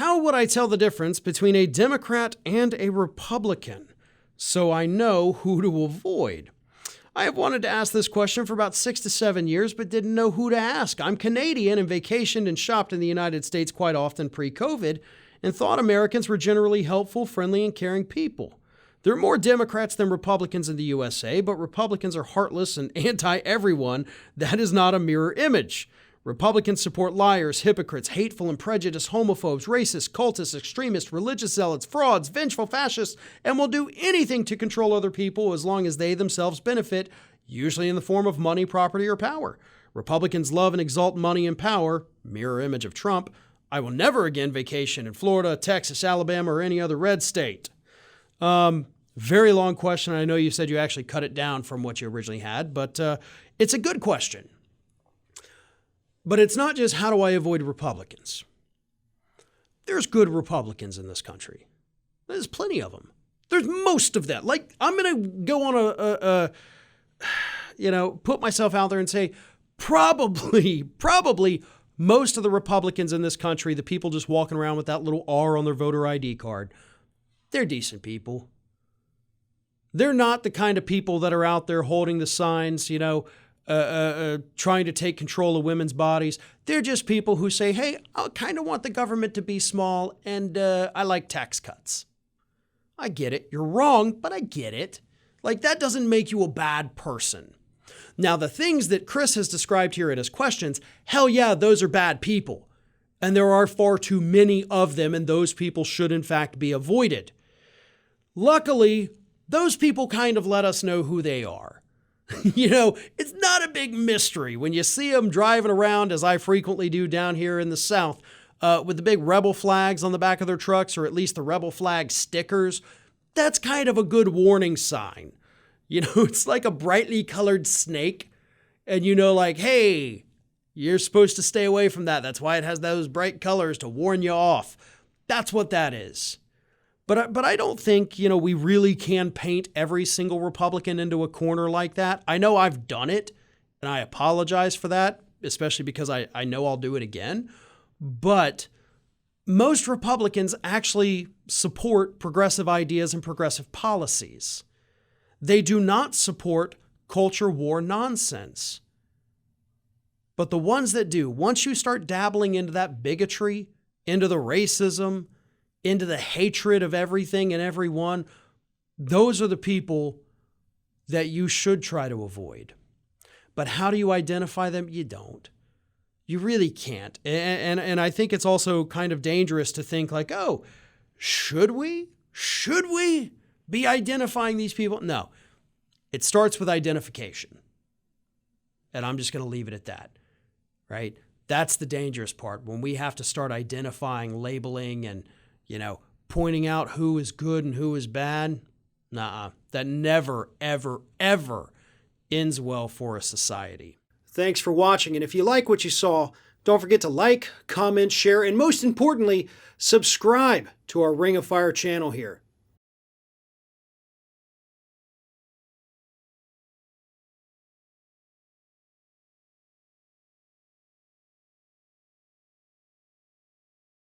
How would I tell the difference between a Democrat and a Republican so I know who to avoid? I have wanted to ask this question for about 6 to 7 years, but didn't know who to ask. I'm Canadian and vacationed and shopped in the United States quite often pre-COVID and thought Americans were generally helpful, friendly, and caring people. There are more Democrats than Republicans in the USA, but Republicans are heartless and anti-everyone. That is not a mirror image. Republicans support liars, hypocrites, hateful and prejudiced homophobes, racists, cultists, extremists, religious zealots, frauds, vengeful fascists, and will do anything to control other people as long as they themselves benefit, usually in the form of money, property, or power. Republicans love and exalt money and power, mirror image of Trump. I will never again vacation in Florida, Texas, Alabama, or any other red state. Very long question. I know you said you actually cut it down from what you originally had, but it's a good question. But it's not just how do I avoid Republicans. There's good Republicans in this country. There's plenty of them. There's most of that. Like, I'm going to go on put myself out there and say, probably most of the Republicans in this country, the people just walking around with that little R on their voter ID card, they're decent people. They're not the kind of people that are out there holding the signs, trying to take control of women's bodies. They're just people who say, hey, I kind of want the government to be small and I like tax cuts. I get it. You're wrong, but I get it. Like, that doesn't make you a bad person. Now, the things that Chris has described here in his questions, hell yeah, those are bad people. And there are far too many of them, and those people should in fact be avoided. Luckily, those people kind of let us know who they are. It's not a big mystery when you see them driving around, as I frequently do down here in the South, with the big rebel flags on the back of their trucks, or at least the rebel flag stickers. That's kind of a good warning sign. It's like a brightly colored snake, and hey, you're supposed to stay away from that. That's why it has those bright colors, to warn you off. That's what that is. But I don't think, we really can paint every single Republican into a corner like that. I know I've done it, and I apologize for that, especially because I know I'll do it again. But most Republicans actually support progressive ideas and progressive policies. They do not support culture war nonsense. But the ones that do, once you start dabbling into that bigotry, into the racism, into the hatred of everything and everyone, those are the people that you should try to avoid. But how do you identify them? You don't. You really can't. And I think it's also kind of dangerous to think like, oh, should we? Should we be identifying these people? No. It starts with identification. And I'm just going to leave it at that, right? That's the dangerous part, when we have to start identifying, labeling, and pointing out who is good and who is bad. Nuh-uh. That never, ever, ever ends well for a society. Thanks for watching. And if you like what you saw, don't forget to like, comment, share, and most importantly, subscribe to our Ring of Fire channel here.